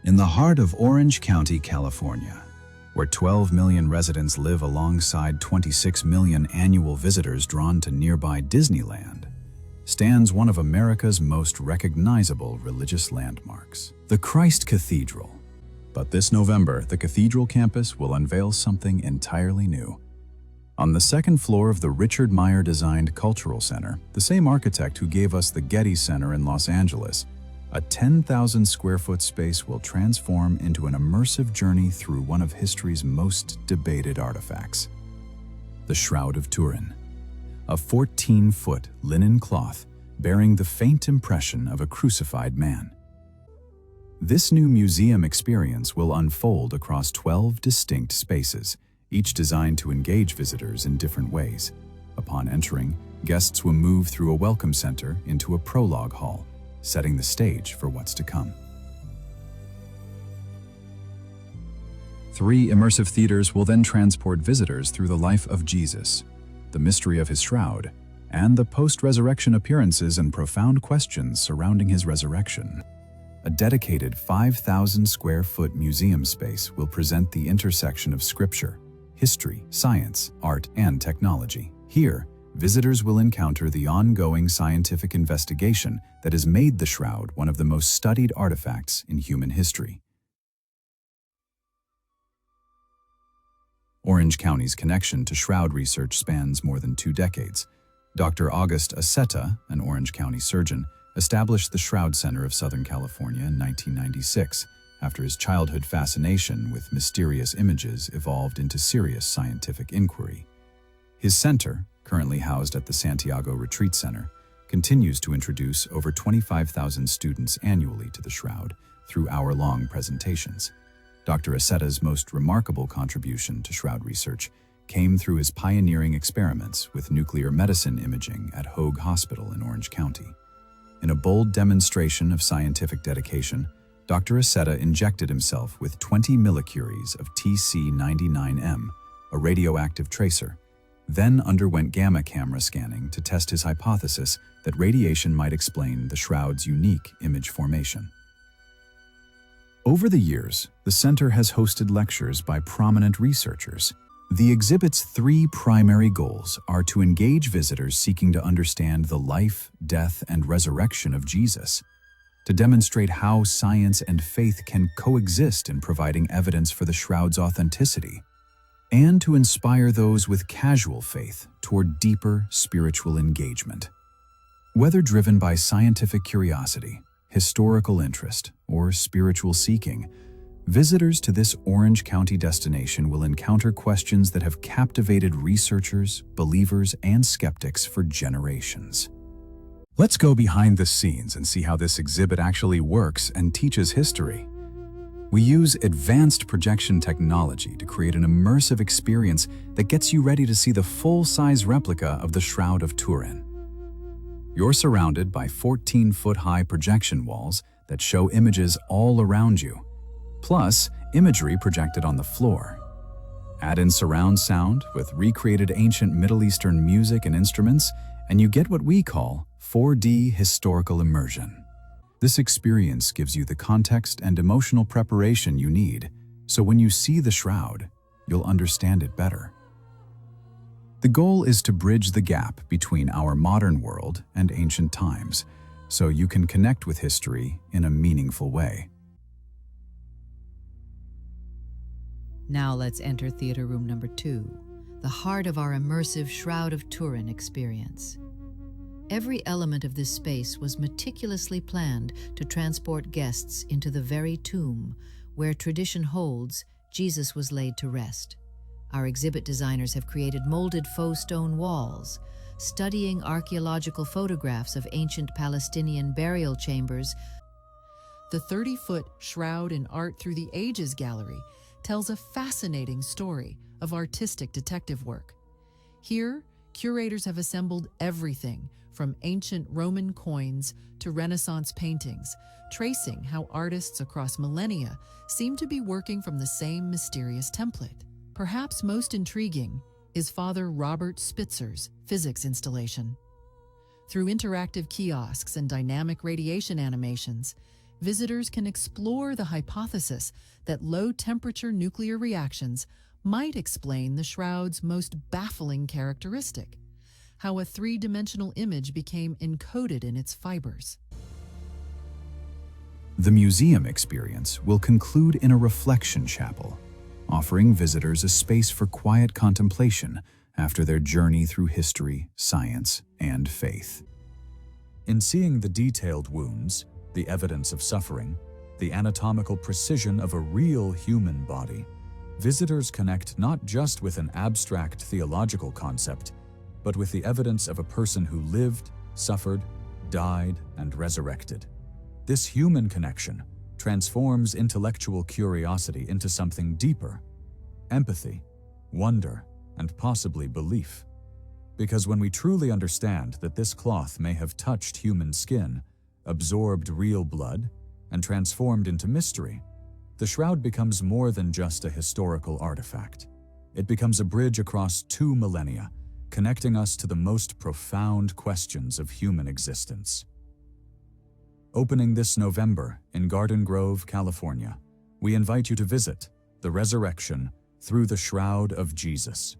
In the heart of Orange County, California, where 12 million residents live alongside 26 million annual visitors drawn to nearby Disneyland, stands one of America's most recognizable religious landmarks, the Christ Cathedral. But this November, the cathedral campus will unveil something entirely new. On the second floor of the Richard Meyer-designed Cultural Center, the same architect who gave us the Getty Center in Los Angeles, a 10,000 square foot space will transform into an immersive journey through one of history's most debated artifacts, the Shroud of Turin, a 14-foot linen cloth bearing the faint impression of a crucified man. This new museum experience will unfold across 12 distinct spaces, each designed to engage visitors in different ways. Upon entering, guests will move through a welcome center into a prologue hall, setting the stage for what's to come. 3 immersive theaters will then transport visitors through the life of Jesus, the mystery of his shroud, and the post-resurrection appearances and profound questions surrounding his resurrection. A dedicated 5,000 square foot museum space will present the intersection of scripture, history, science, art, and technology. Here, visitors will encounter the ongoing scientific investigation that has made the Shroud one of the most studied artifacts in human history. Orange County's connection to Shroud research spans more than 2 decades. Dr. August Aceta, an Orange County surgeon, established the Shroud Center of Southern California in 1996, after his childhood fascination with mysterious images evolved into serious scientific inquiry. His center, currently housed at the Santiago Retreat Center, continues to introduce over 25,000 students annually to the Shroud through hour-long presentations. Dr. Aceta's most remarkable contribution to Shroud research came through his pioneering experiments with nuclear medicine imaging at Hoag Hospital in Orange County. In a bold demonstration of scientific dedication, Dr. Aceta injected himself with 20 millicuries of TC-99M, a radioactive tracer, then underwent gamma camera scanning to test his hypothesis that radiation might explain the Shroud's unique image formation. Over the years, the center has hosted lectures by prominent researchers. The exhibit's 3 primary goals are to engage visitors seeking to understand the life, death, and resurrection of Jesus, to demonstrate how science and faith can coexist in providing evidence for the Shroud's authenticity, and to inspire those with casual faith toward deeper spiritual engagement. Whether driven by scientific curiosity, historical interest, or spiritual seeking, visitors to this Orange County destination will encounter questions that have captivated researchers, believers, and skeptics for generations. Let's go behind the scenes and see how this exhibit actually works and teaches history. We use advanced projection technology to create an immersive experience that gets you ready to see the full-size replica of the Shroud of Turin. You're surrounded by 14-foot-high projection walls that show images all around you, plus imagery projected on the floor. Add in surround sound with recreated ancient Middle Eastern music and instruments, and you get what we call 4D historical immersion. This experience gives you the context and emotional preparation you need, so when you see the Shroud, you'll understand it better. The goal is to bridge the gap between our modern world and ancient times, so you can connect with history in a meaningful way. Now let's enter theater room number 2, the heart of our immersive Shroud of Turin experience. Every element of this space was meticulously planned to transport guests into the very tomb where tradition holds Jesus was laid to rest. Our exhibit designers have created molded faux stone walls, studying archaeological photographs of ancient Palestinian burial chambers. The 30-foot Shroud in Art Through the Ages gallery tells a fascinating story of artistic detective work. Here, curators have assembled everything from ancient Roman coins to Renaissance paintings, tracing how artists across millennia seem to be working from the same mysterious template. Perhaps most intriguing is Father Robert Spitzer's physics installation. Through interactive kiosks and dynamic radiation animations, visitors can explore the hypothesis that low-temperature nuclear reactions might explain the Shroud's most baffling characteristic: how a three-dimensional image became encoded in its fibers. The museum experience will conclude in a reflection chapel, offering visitors a space for quiet contemplation after their journey through history, science, and faith. In seeing the detailed wounds, the evidence of suffering, the anatomical precision of a real human body, visitors connect not just with an abstract theological concept, but with the evidence of a person who lived, suffered, died, and resurrected. This human connection transforms intellectual curiosity into something deeper: empathy, wonder, and possibly belief. Because when we truly understand that this cloth may have touched human skin, absorbed real blood, and transformed into mystery, the Shroud becomes more than just a historical artifact. It becomes a bridge across 2 millennia, connecting us to the most profound questions of human existence. Opening this November in Garden Grove, California, we invite you to visit The Resurrection Through the Shroud of Jesus.